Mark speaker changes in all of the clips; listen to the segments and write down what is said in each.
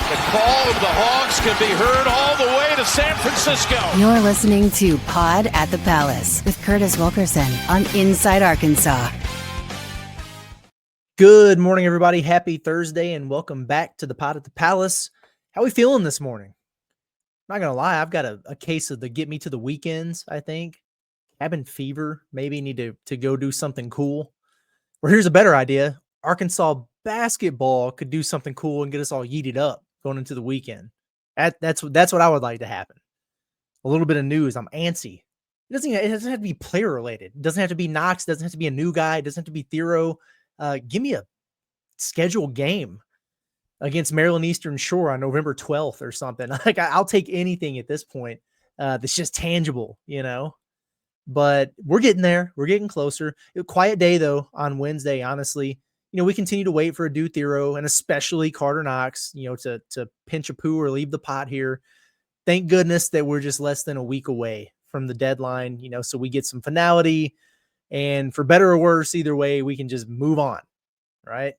Speaker 1: The call of the Hogs can be heard all the way to San Francisco.
Speaker 2: You're listening to Pod at the Palace with Curtis Wilkerson on Inside Arkansas.
Speaker 3: Good morning, everybody. Happy Thursday, and welcome back to the Pod at the Palace. How we feeling this morning? Not going to lie, I've got a case of the get me to the weekends, I think. Cabin fever. Maybe need to go do something cool. Or here's a better idea. Arkansas basketball could do something cool and get us all yeeted up going into the weekend. That's what I would like to happen. A little bit of news. I'm antsy. It doesn't have to be player related. It doesn't have to be Knox. It doesn't have to be a new guy. It doesn't have to be Thiero. Give me a scheduled game against Maryland Eastern Shore on November 12th or something. Like I'll take anything at this point that's just tangible, you know. But we're getting there. We're getting closer. A quiet day though on Wednesday. Honestly, you know, we continue to wait for Adou Thiero and especially Karter Knox, you know, to pinch a poo or leave the pot here. Thank goodness that we're just less than a week away from the deadline, you know, so we get some finality. And for better or worse, either way, we can just move on, right?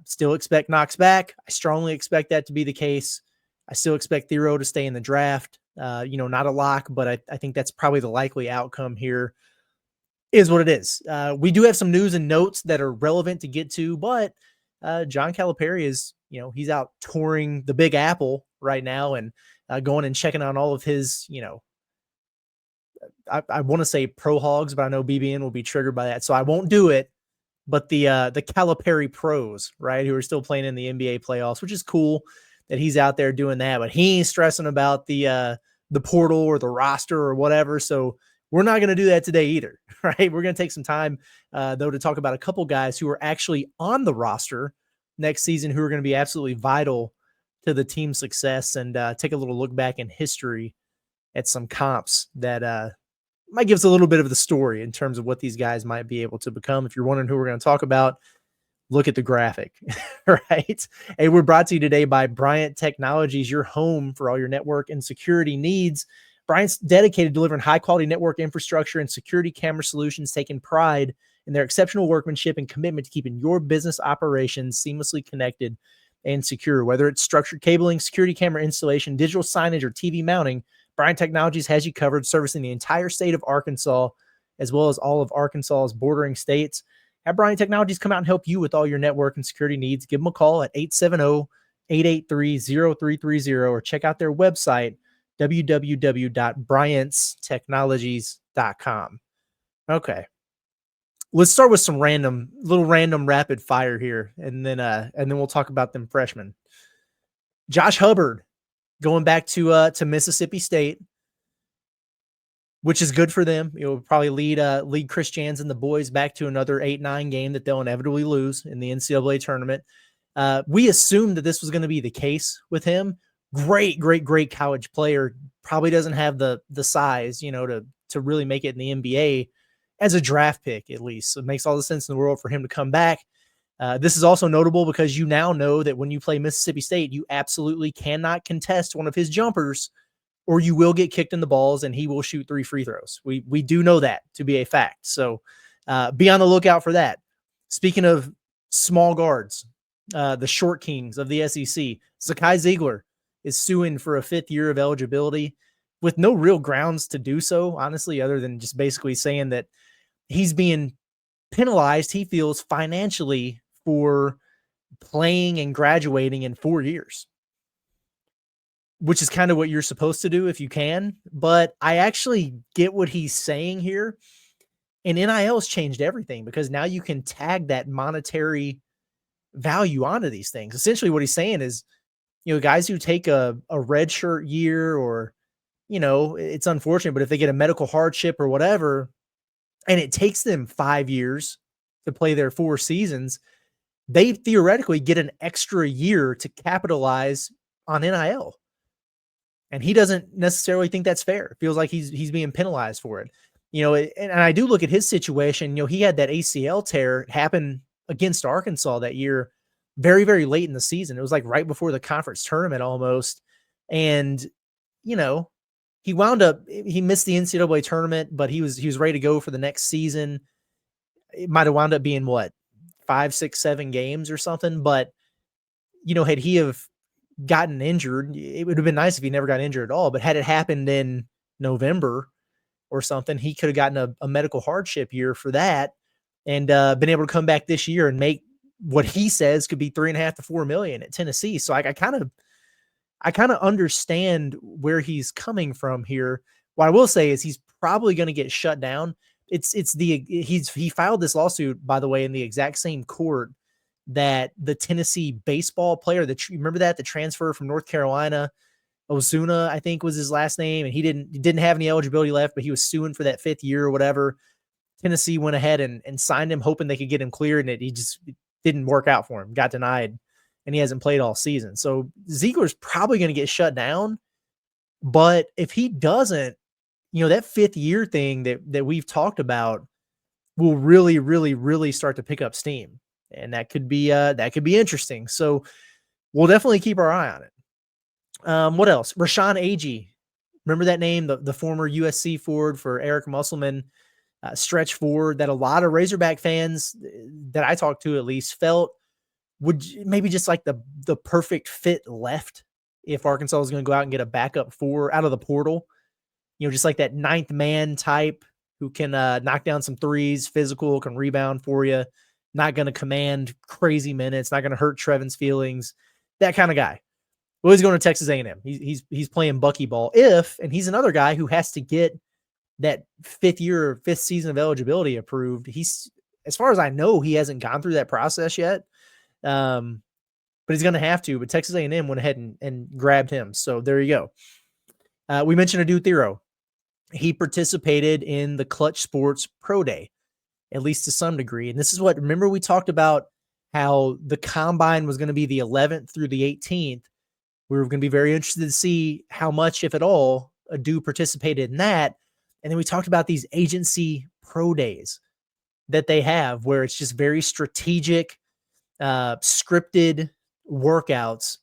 Speaker 3: Still expect Knox back. I strongly expect that to be the case. I still expect Thiero to stay in the draft. You know, not a lock, but I think that's probably the likely outcome here. Is what it is. We do have some news and notes that are relevant to get to, but John Caliperry is, you know, he's out touring the Big Apple right now and going and checking on all of his, you know, I want to say pro Hogs, but I know BBN will be triggered by that, so I won't do it. But the Caliperry pros, right, who are still playing in the NBA playoffs, which is cool that he's out there doing that. But he ain't stressing about the portal or the roster or whatever. So we're not going to do that today either, right? We're going to take some time though to talk about a couple guys who are actually on the roster next season who are going to be absolutely vital to the team's success, and take a little look back in history at some comps that might give us a little bit of the story in terms of what these guys might be able to become. If you're wondering who we're going to talk about, look at the graphic, right? Hey, we're brought to you today by Bryant Technologies, your home for all your network and security needs. Bryant's dedicated to delivering high-quality network infrastructure and security camera solutions, taking pride in their exceptional workmanship and commitment to keeping your business operations seamlessly connected and secure. Whether it's structured cabling, security camera installation, digital signage, or TV mounting, Bryant Technologies has you covered, servicing the entire state of Arkansas, as well as all of Arkansas's bordering states. Have Bryant Technologies come out and help you with all your network and security needs. Give them a call at 870-883-0330 or check out their website, www.bryantstechnologies.com. Okay. Let's start with some random rapid fire here, and then we'll talk about them freshmen. Josh Hubbard going back to Mississippi State, which is good for them. You'll probably lead Chris Jans and the boys back to another 8-9 game that they'll inevitably lose in the NCAA tournament. We assumed that this was going to be the case with him. Great college player. Probably doesn't have the size, you know, to really make it in the NBA as a draft pick, at least. So it makes all the sense in the world for him to come back. This is also notable because you now know that when you play Mississippi State, you absolutely cannot contest one of his jumpers, or you will get kicked in the balls and he will shoot 3 free throws. We do know that to be a fact. So be on the lookout for that. Speaking of small guards, the short kings of the SEC, Zakai Ziegler is suing for a 5th year of eligibility with no real grounds to do so, honestly, other than just basically saying that he's being penalized, he feels, financially for playing and graduating in 4 years, which is kind of what you're supposed to do if you can. But I actually get what he's saying here. And NIL's changed everything because now you can tag that monetary value onto these things. Essentially what he's saying is, you know, guys who take a red shirt year, or, you know, it's unfortunate, but if they get a medical hardship or whatever, and it takes them 5 years to play their 4 seasons, they theoretically get an extra year to capitalize on NIL. And he doesn't necessarily think that's fair. It feels like he's being penalized for it. You know, and I do look at his situation. You know, he had that ACL tear happen against Arkansas that year, very, very late in the season. It was like right before the conference tournament almost. And, you know, he missed the NCAA tournament, but he was ready to go for the next season. It might have wound up being 5, 6, 7 games or something. But, you know, had he have gotten injured, it would have been nice if he never got injured at all. But had it happened in November or something, he could have gotten a medical hardship year for that and been able to come back this year and make what he says could be $3.5 to $4 million at Tennessee. So I kind of understand where he's coming from here. What I will say is he's probably going to get shut down. He filed this lawsuit, by the way, in the exact same court that the Tennessee baseball player remember that the transfer from North Carolina, Ozuna, I think was his last name. And he didn't have any eligibility left, but he was suing for that 5th year or whatever. Tennessee went ahead and signed him, hoping they could get him cleared. And it didn't work out for him, got denied, and he hasn't played all season. So Ziegler's probably going to get shut down. But if he doesn't, that 5th year thing that we've talked about will really, really, really start to pick up steam. And that could be interesting. So we'll definitely keep our eye on it. What else? Rashawn Agee. Remember that name, the former USC forward for Eric Musselman, stretch forward that a lot of Razorback fans that I talked to at least felt would maybe just like the perfect fit left if Arkansas was going to go out and get a backup 4 out of the portal. Just like that 9th man type who can knock down some threes, physical, can rebound for you, not going to command crazy minutes, not going to hurt Trevin's feelings, that kind of guy. Well, he's going to Texas A&M. He's playing buckyball and he's another guy who has to get that 5th season of eligibility approved. He's, as far as I know, he hasn't gone through that process yet. But he's going to have to. But Texas A&M went ahead and grabbed him. So there you go. We mentioned Adou Thiero. He participated in the Clutch Sports Pro Day, at least to some degree. And this is remember we talked about how the combine was going to be the 11th through the 18th. We were going to be very interested to see how much, if at all, Adou participated in that. And then we talked about these agency pro days that they have where it's just very strategic, scripted workouts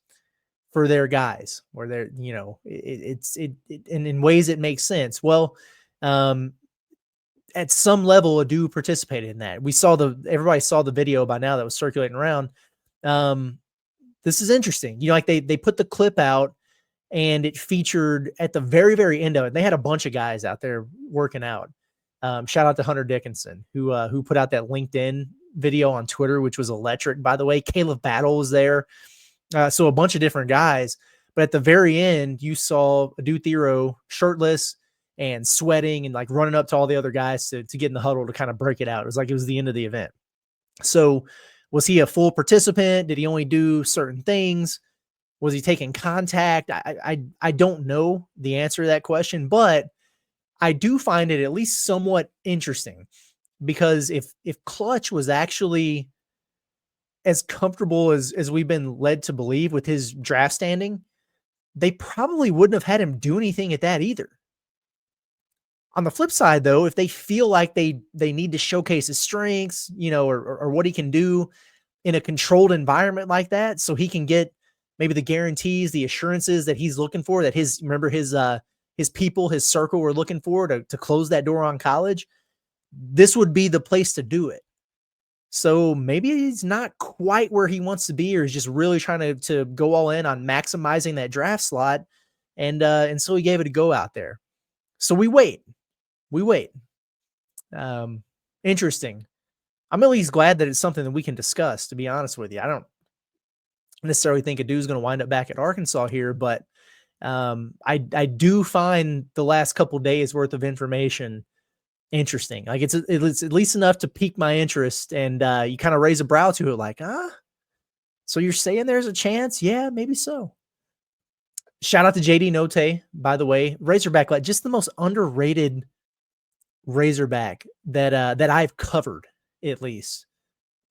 Speaker 3: for their guys, where they're, and in ways it makes sense. Well, at some level, Adou participated in that. Everybody saw the video by now that was circulating around. This is interesting. Like they put the clip out and it featured at the very, very end of it. They had a bunch of guys out there working out. Shout out to Hunter Dickinson, who put out that LinkedIn video on Twitter, which was electric, by the way. Caleb Battle was there. So a bunch of different guys. But at the very end, you saw Adou Thiero shirtless and sweating and like running up to all the other guys to get in the huddle to kind of break it out. It was like it was the end of the event. So was he a full participant? Did he only do certain things? Was he taking contact? I don't know the answer to that question, but I do find it at least somewhat interesting because if Clutch was actually as comfortable as we've been led to believe with his draft standing, they probably wouldn't have had him do anything at that either. On the flip side, though, if they feel like they need to showcase his strengths, or what he can do in a controlled environment like that, so he can get maybe the guarantees, the assurances that he's looking for, that his people, his circle were looking for to close that door on college, this would be the place to do it. So maybe he's not quite where he wants to be, or he's just really trying to go all in on maximizing that draft slot. And so he gave it a go out there. So we wait. Interesting. I'm at least glad that it's something that we can discuss, to be honest with you. I don't necessarily think Adou's going to wind up back at Arkansas here, but I do find the last couple days worth of information interesting. Like it's at least enough to pique my interest, and you kind of raise a brow to it like, so you're saying there's a chance? Yeah, maybe so. Shout out to JD Note, by the way. Razorback, like just the most underrated Razorback that I've covered, at least.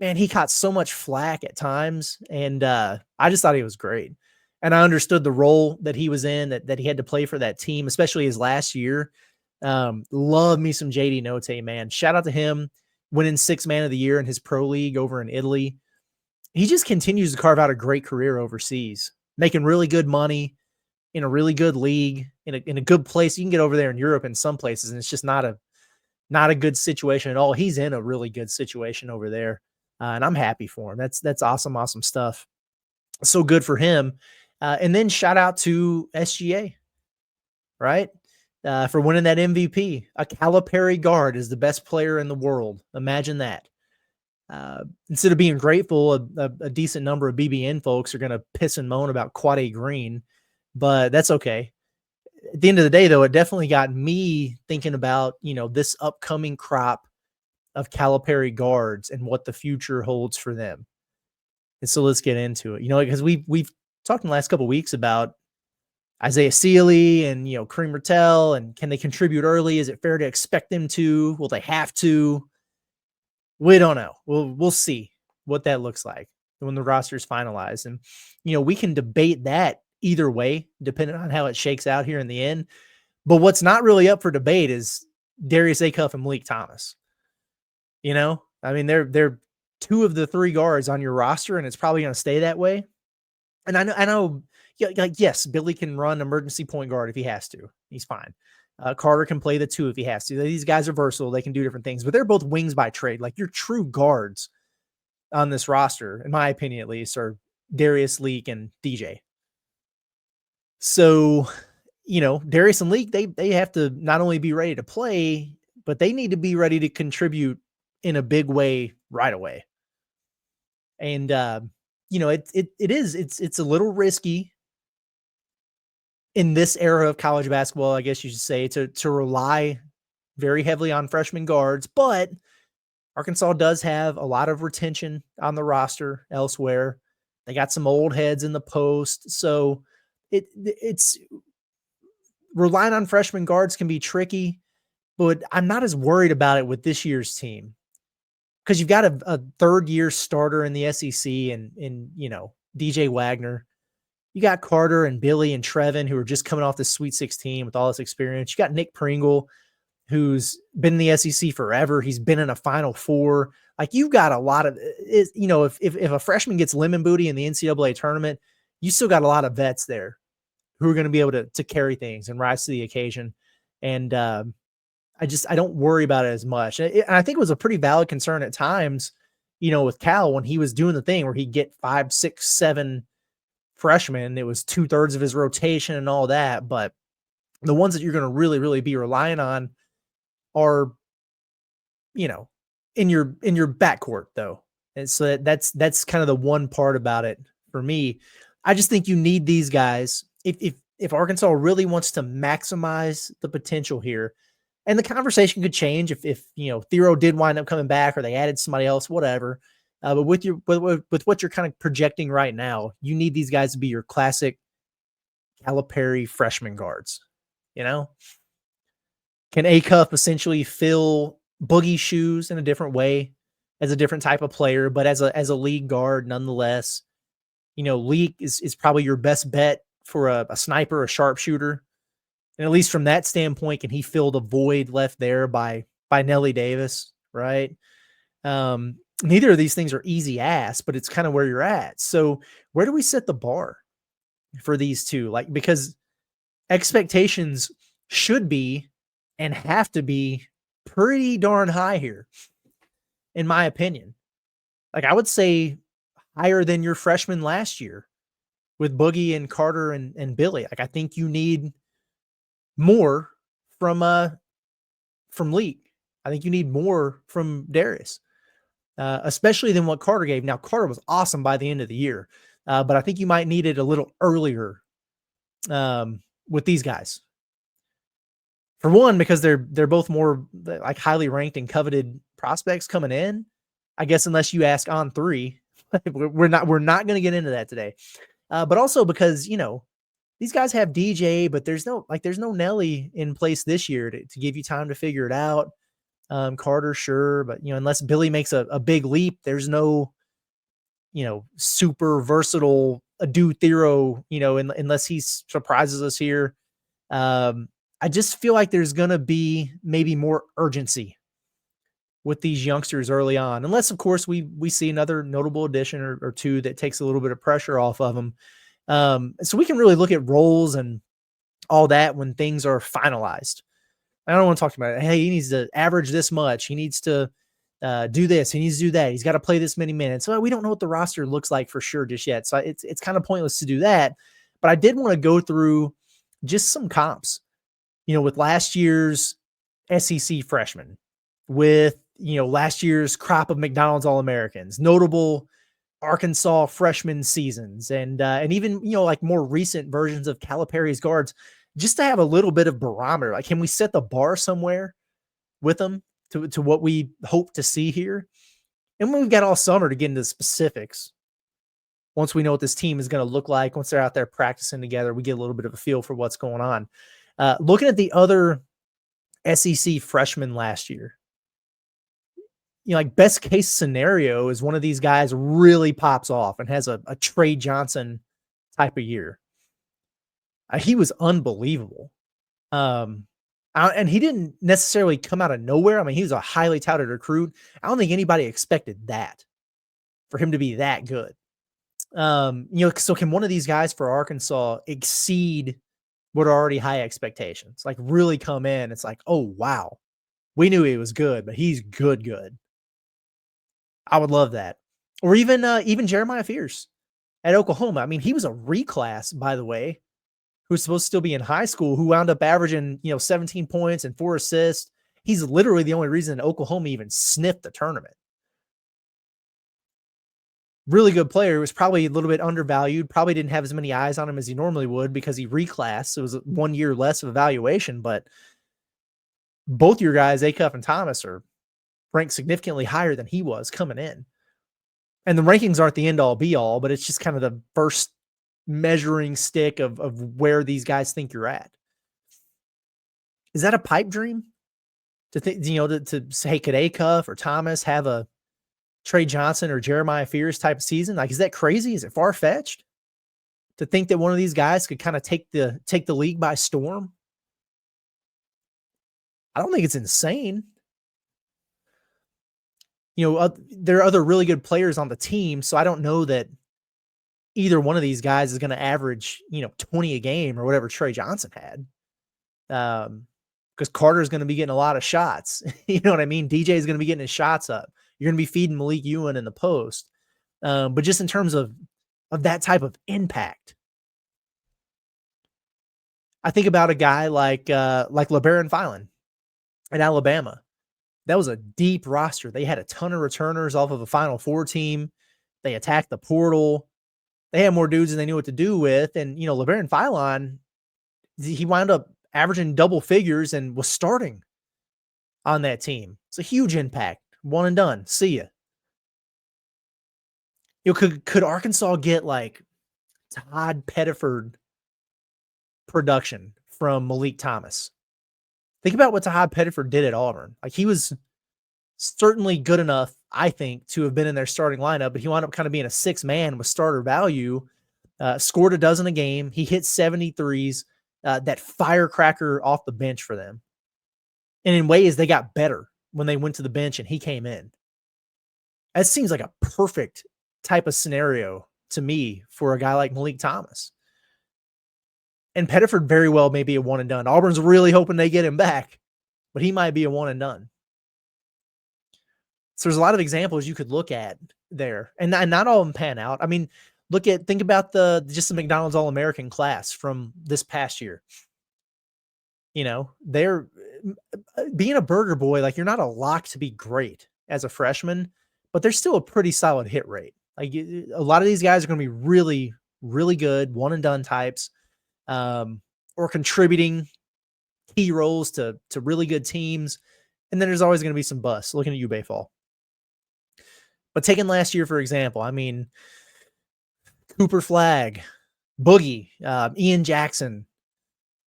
Speaker 3: Man, he caught so much flack at times, and I just thought he was great. And I understood the role that he was in, that he had to play for that team, especially his last year. Love me some JD Note, man. Shout out to him winning 6th man of the year in his pro league over in Italy. He just continues to carve out a great career overseas, making really good money in a really good league, in a good place. You can get over there in Europe in some places, and it's just not a good situation at all. He's in a really good situation over there, and I'm happy for him. That's awesome stuff. So good for him. And then shout out to SGA, right? For winning that MVP. A Caliperry guard is the best player in the world. Imagine that. Instead of being grateful, a decent number of BBN folks are going to piss and moan about Quade Green, but that's okay. At the end of the day, though, it definitely got me thinking about, this upcoming crop of Caliperry guards and what the future holds for them. And so let's get into it, because we've talked in the last couple of weeks about Isaiah Sealy and, Kareem Rattel, and can they contribute early? Is it fair to expect them to? Will they have to? We don't know. We'll see what that looks like when the roster is finalized. And, we can debate that either way, depending on how it shakes out here in the end. But what's not really up for debate is Darius, Acuff, and Meleek Thomas. They're two of the three guards on your roster, and it's probably going to stay that way. And I know, yes, Billy can run emergency point guard if he has to. He's fine. Karter can play the two if he has to. These guys are versatile. They can do different things, but they're both wings by trade. Like, your true guards on this roster, in my opinion at least, are Darius, Leek, and DJ. So, Darius and Leek, they have to not only be ready to play, but they need to be ready to contribute in a big way right away. And, it's a little risky in this era of college basketball, I guess you should say, to rely very heavily on freshman guards, but Arkansas does have a lot of retention on the roster elsewhere. They got some old heads in the post. So it's relying on freshman guards can be tricky, but I'm not as worried about it with this year's team, because you've got a third-year starter in the SEC and DJ Wagner. You got Karter and Billy and Trevin, who are just coming off the Sweet 16 with all this experience. You got Nick Pringle, who's been in the SEC forever. He's been in a Final Four. Like, you've got a lot of, if a freshman gets lemon booty in the NCAA tournament, you still got a lot of vets there who are going to be able to carry things and rise to the occasion. And I don't worry about it as much. And I think it was a pretty valid concern at times, with Cal, when he was doing the thing where he'd get 5, 6, 7 freshmen. It was 2/3 of his rotation and all that. But the ones that you're going to really, really be relying on are, in your backcourt, though. And so that's kind of the one part about it for me. I just think you need these guys. If Arkansas really wants to maximize the potential here, and the conversation could change if Thiero did wind up coming back, or they added somebody else, whatever. But with what you're kind of projecting right now, you need these guys to be your classic Caliperry freshman guards. Can Acuff essentially fill Boogie's shoes in a different way, as a different type of player, but as a league guard nonetheless? Leek is probably your best bet for a sniper, a sharpshooter. And at least from that standpoint, can he fill the void left there by Nelly Davis, right? Neither of these things are easy ass, but it's kind of where you're at. So where do we set the bar for these two? Because expectations should be and have to be pretty darn high here, in my opinion. I would say higher than your freshman last year with Boogie and Karter and Billy. I think you need more from Leek. I think you need more from Darius. Especially than what Karter gave. Now, Karter was awesome by the end of the year, but I think you might need it a little earlier with these guys. For one, because they're both more highly ranked and coveted prospects coming in. I guess unless you ask on 3, we're not going to get into that today. But also because these guys have DJ, but there's no Nelly in place this year to give you time to figure it out. Karter, sure, but unless Billy makes a big leap, there's no, super versatile Adou Thiero, unless he surprises us here. I just feel like there's gonna be maybe more urgency with these youngsters early on, unless of course we see another notable addition or two that takes a little bit of pressure off of them. So we can really look at roles and all that when things are finalized. I don't want to talk about it. Hey, he needs to average this much. He needs to do this. He needs to do that. He's got to play this many minutes. So we don't know what the roster looks like for sure just yet. So it's kind of pointless to do that. But I did want to go through just some comps, with last year's SEC freshmen, with, last year's crop of McDonald's All-Americans, notable Arkansas freshman seasons, and even, like more recent versions of Caliperry's guards, just to have a little bit of barometer. Like, can we set the bar somewhere with them to what we hope to see here? And we've got all summer to get into the specifics. Once we know what this team is going to look like, once they're out there practicing together, we get a little bit of a feel for what's going on. Looking at the other SEC freshmen last year, like best case scenario is one of these guys really pops off and has a Trey Johnson type of year. He was unbelievable. And he didn't necessarily come out of nowhere. I mean, he was a highly touted recruit. I don't think anybody expected that, for him to be that good. So can one of these guys for Arkansas exceed what are already high expectations? Like, really come in. It's like, oh, wow. We knew he was good, but he's good. I would love that. Or even Jeremiah Fears at Oklahoma. I mean, he was a reclass, by the way, who's supposed to still be in high school, who wound up averaging, 17 points and 4 assists. He's literally the only reason Oklahoma even sniffed the tournament. Really good player. Was probably a little bit undervalued. Probably didn't have as many eyes on him as he normally would because he reclassed. So it was 1 year less of evaluation. But both your guys, Acuff and Thomas, are ranked significantly higher than he was coming in. And the rankings aren't the end-all be-all, but it's just kind of the first measuring stick of where these guys think you're at. Is that a pipe dream? To think, to say, could Acuff or Thomas have a Trey Johnson or Jeremiah Fears type of season? Like, is that crazy? Is it far-fetched to think that one of these guys could kind of take the league by storm? I don't think it's insane. There are other really good players on the team, so I don't know that either one of these guys is going to average, 20 a game or whatever Trey Johnson had. Because Karter's going to be getting a lot of shots. You know what I mean? DJ is going to be getting his shots up. You're going to be feeding Meleek Ewan in the post. But just in terms of that type of impact, I think about a guy like LeBaron Filan in Alabama. That was a deep roster. They had a ton of returners off of a Final Four team. They attacked the portal. They had more dudes than they knew what to do with. And, LeBaron Filan, he wound up averaging double figures and was starting on that team. It's a huge impact. One and done. See ya. Could Arkansas get like Todd Pettiford production from Malik Thomas? Think about what Todd Pettiford did at Auburn. Like, he was certainly good enough, I think, to have been in their starting lineup, but he wound up kind of being a 6-man with starter value, scored a dozen a game. He hit 73s, that firecracker off the bench for them. And in ways, they got better when they went to the bench and he came in. That seems like a perfect type of scenario to me for a guy like Malik Thomas. And Pettiford very well may be a one and done. Auburn's really hoping they get him back, but he might be a one and done. So there's a lot of examples you could look at there, and not all of them pan out. I mean, think about just the McDonald's All-American class from this past year. They're being a burger boy. Like, you're not a lock to be great as a freshman, but there's still a pretty solid hit rate. Like, a lot of these guys are going to be really, really good one and done types. Or contributing key roles to really good teams. And then there's always going to be some busts. Looking at you, Bayfall. But taking last year, for example, I mean, Cooper Flagg, Boogie, Ian Jackson,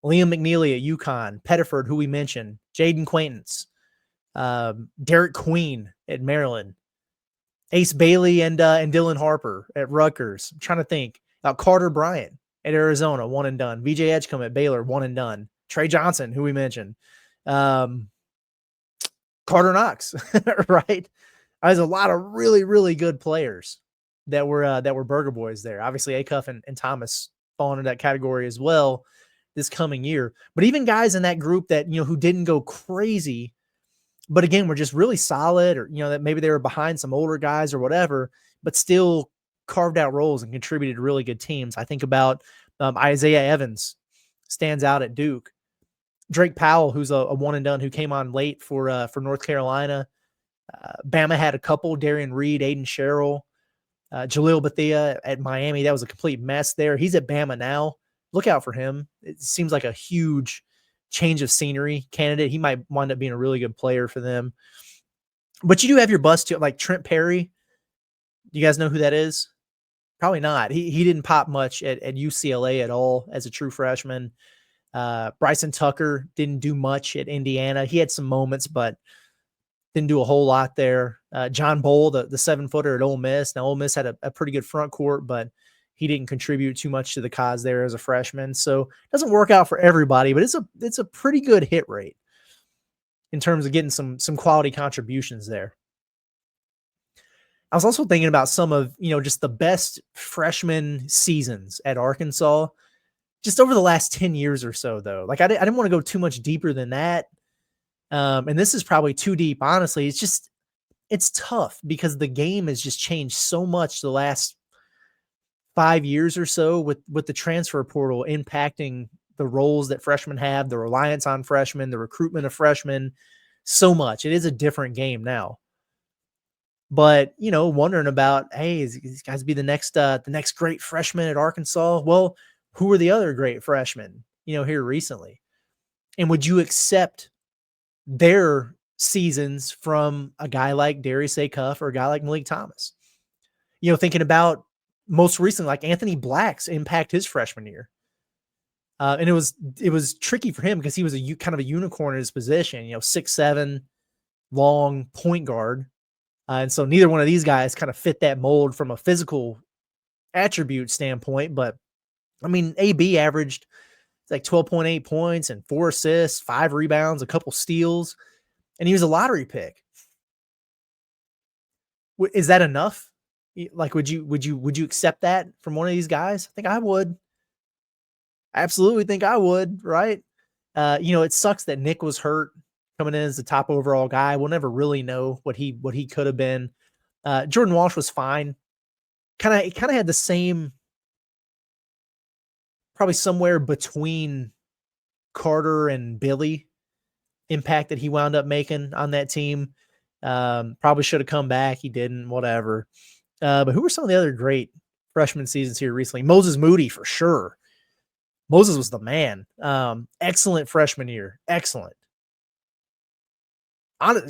Speaker 3: Liam McNeely at UConn, Pettiford, who we mentioned, Jaden Quaintance, Derek Queen at Maryland, Ace Bailey and Dylan Harper at Rutgers. I'm trying to think. Carter Bryant at Arizona, one and done. VJ Edgecombe at Baylor, one and done. Trey Johnson, who we mentioned. Karter Knox, right? There's a lot of really, really good players that were Burger Boys there. Obviously, Acuff and Thomas fall into that category as well this coming year. But even guys in that group that, who didn't go crazy, but again, were just really solid, or, that maybe they were behind some older guys or whatever, but still carved out roles and contributed to really good teams. I think about Isaiah Evans stands out at Duke. Drake Powell, who's a one and done, who came on late for North Carolina. Bama had a couple: Darian Reed, Aiden Sherrill, Jaleel Bethea at Miami. That was a complete mess there. He's at Bama now. Look out for him. It seems like a huge change of scenery candidate. He might wind up being a really good player for them. But you do have your bust too, like Trent Perry. You guys know who that is? Probably not. He didn't pop much at UCLA at all as a true freshman. Bryson Tucker didn't do much at Indiana. He had some moments, but didn't do a whole lot there. John Bowl, the 7-footer at Ole Miss. Now, Ole Miss had a pretty good front court, but he didn't contribute too much to the cause there as a freshman. So it doesn't work out for everybody, but it's a pretty good hit rate in terms of getting some quality contributions there. I was also thinking about some of, just the best freshman seasons at Arkansas just over the last 10 years or so, though. Like, I didn't want to go too much deeper than that. And this is probably too deep, honestly. It's tough because the game has just changed so much the last 5 years or so with the transfer portal impacting the roles that freshmen have, the reliance on freshmen, the recruitment of freshmen, so much. It is a different game now. But, wondering about, hey, is these guys be the next great freshman at Arkansas? Well, who are the other great freshmen, here recently? And would you accept their seasons from a guy like Darius Acuff or a guy like Meleek Thomas? Thinking about most recently, like Anthony Black's impact his freshman year. And it was tricky for him because he was kind of a unicorn in his position, 6'7", long point guard. And so neither one of these guys kind of fit that mold from a physical attribute standpoint. But I mean, AB averaged like 12.8 points and 4 assists, 5 rebounds, a couple steals, and he was a lottery pick. Is that enough? Like, would you accept that from one of these guys? I think I would. I absolutely think I would. Right? It sucks that Nick was hurt coming in as the top overall guy. We'll never really know what he could have been. Jordan Walsh was fine. Kind of had the same, probably somewhere between Karter and Billy impact that he wound up making on that team. Probably should have come back. He didn't, whatever. But who were some of the other great freshman seasons here recently? Moses Moody, for sure. Moses was the man. Excellent freshman year. Excellent.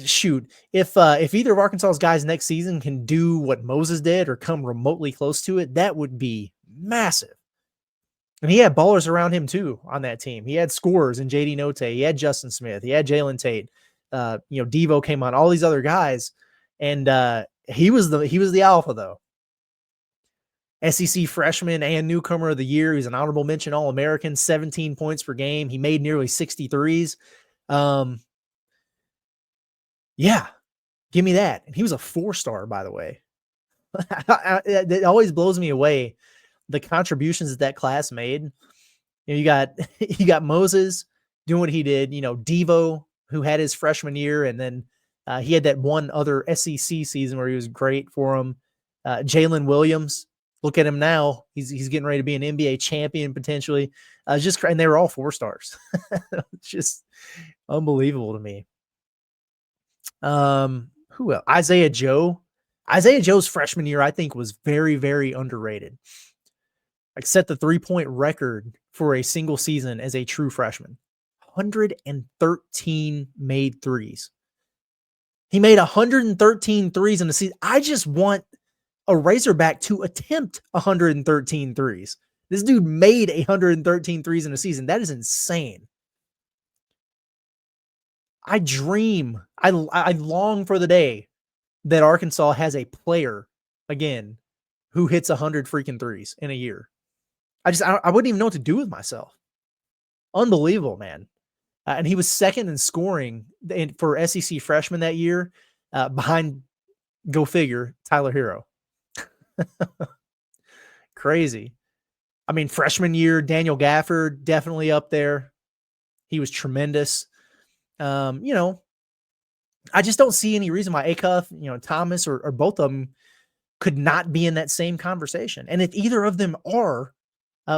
Speaker 3: Shoot, if either of Arkansas's guys next season can do what Moses did or come remotely close to it, that would be massive. And he had ballers around him too on that team. He had scorers in JD Note. He had Justin Smith. He had Jalen Tate. Devo came on. All these other guys, and he was the alpha though. SEC freshman and newcomer of the year. He's an honorable mention All-American. 17 points per game. He made nearly 63s. Yeah, give me that. And he was a 4-star, by the way. It always blows me away, the contributions that class made. You got Moses doing what he did. Devo, who had his freshman year, and then he had that one other SEC season where he was great for him. Jalen Williams, look at him now. He's getting ready to be an NBA champion potentially. And they were all 4-stars. It's just unbelievable to me. Who else? Isaiah Joe. Isaiah Joe's freshman year, I think, was very, very underrated. Like, set the 3-point record for a single season as a true freshman. 113 made threes. He made 113 threes in the season. I just want a Razorback to attempt 113 threes. This dude made 113 threes in a season. That is insane. I dream, I long for the day that Arkansas has a player again who hits 100 freaking threes in a year. I wouldn't even know what to do with myself. Unbelievable, man. And he was second in scoring for SEC freshman that year, behind, go figure, Tyler Hero. Crazy. I mean, freshman year, Daniel Gafford, definitely up there. He was tremendous. I just don't see any reason why Acuff, Thomas or both of them could not be in that same conversation. And if either of them are,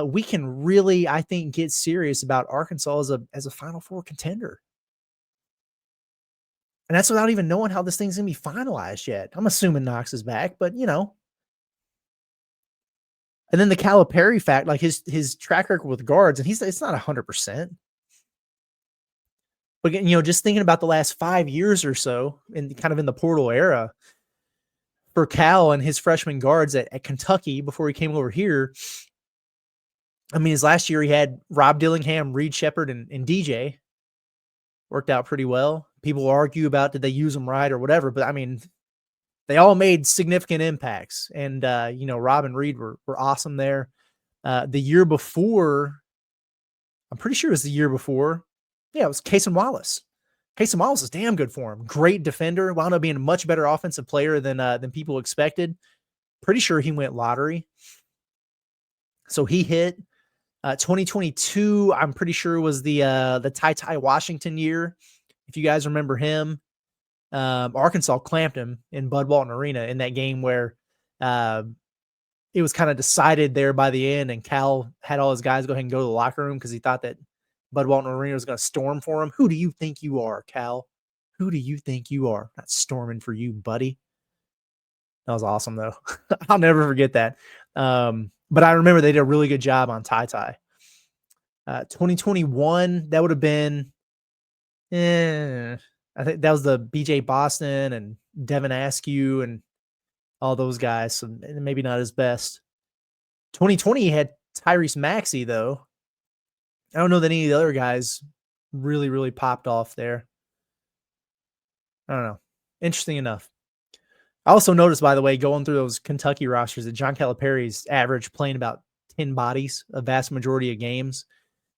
Speaker 3: we can really, I think, get serious about Arkansas as a Final Four contender. And that's without even knowing how this thing's going to be finalized yet. I'm assuming Knox is back, but you know. And then the Caliperry fact, like his track record with guards, and it's not 100%. But you know, just thinking about the last 5 years or so, in kind of in the portal era for Cal and his freshman guards at Kentucky before he came over here. I mean, his last year he had Rob Dillingham, Reed Shepherd, and DJ. Worked out pretty well. People argue about did they use them right or whatever, but I mean, they all made significant impacts. And you know, Rob and Reed were awesome there. The year before, I'm pretty sure it was the year before. Yeah, it was Cason Wallace. Cason Wallace is damn good for him. Great defender. Wound up being a much better offensive player than people expected. Pretty sure he went lottery. So he hit. 2022, I'm pretty sure was the Ty Washington year. If you guys remember him, Arkansas clamped him in Bud Walton Arena in that game where it was kind of decided there by the end, and Cal had all his guys go ahead and go to the locker room because he thought that Bud Walton Arena was going to storm for him. Who do you think you are, Cal? Who do you think you are? Not storming for you, buddy. That was awesome, though. I'll never forget that. But I remember they did a really good job on Ty. 2021, that would have been, I think that was the BJ Boston and Devin Askew and all those guys. So maybe not his best. 2020 he had Tyrese Maxey, though. I don't know that any of the other guys really, really popped off there. I don't know. Interesting enough. I also noticed, by the way, going through those Kentucky rosters, that John Calipari's average playing about 10 bodies a vast majority of games.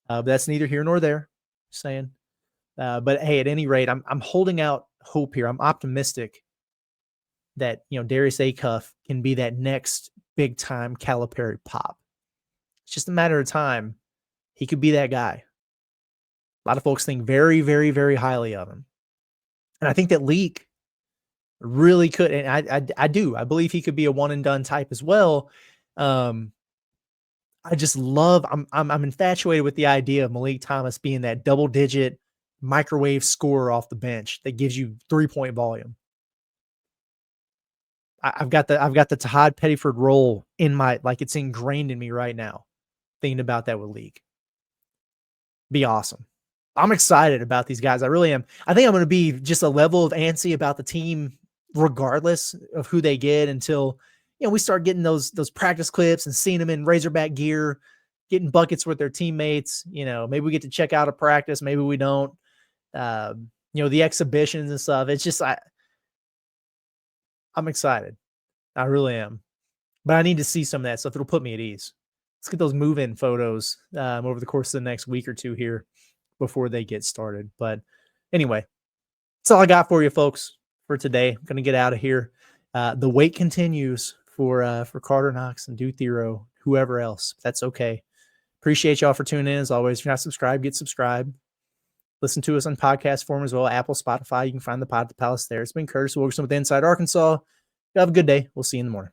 Speaker 3: But that's neither here nor there. Just saying. But hey, at any rate, I'm holding out hope here. I'm optimistic that, you know, Darius Acuff can be that next big time Caliperry pop. It's just a matter of time. He could be that guy. A lot of folks think very, very, very highly of him. And I think that Meleek really could, and I do. I believe he could be a one and done type as well. I just love. I'm infatuated with the idea of Malik Thomas being that double digit microwave scorer off the bench that gives you 3-point volume. I've got the Tahad Pettiford role in my, like, it's ingrained in me right now. Thinking about that with Meleek. Be awesome. I'm excited about these guys. I really am. I think I'm going to be just a level of antsy about the team regardless of who they get until, you know, we start getting those practice clips and seeing them in Razorback gear, getting buckets with their teammates. You know, maybe we get to check out a practice. Maybe we don't. You know, the exhibitions and stuff. It's just, I'm excited. I really am. But I need to see some of that stuff. It'll put me at ease. Let's get those move-in photos over the course of the next week or two here before they get started. But anyway, that's all I got for you folks for today. I'm going to get out of here. The wait continues for Karter Knox and Adou Thiero, whoever else. That's okay. Appreciate y'all for tuning in. As always, if you're not subscribed, get subscribed. Listen to us on podcast form as well, Apple, Spotify. You can find the Pod at the Palace there. It's been Curtis Wilkerson with Inside Arkansas. You have a good day. We'll see you in the morning.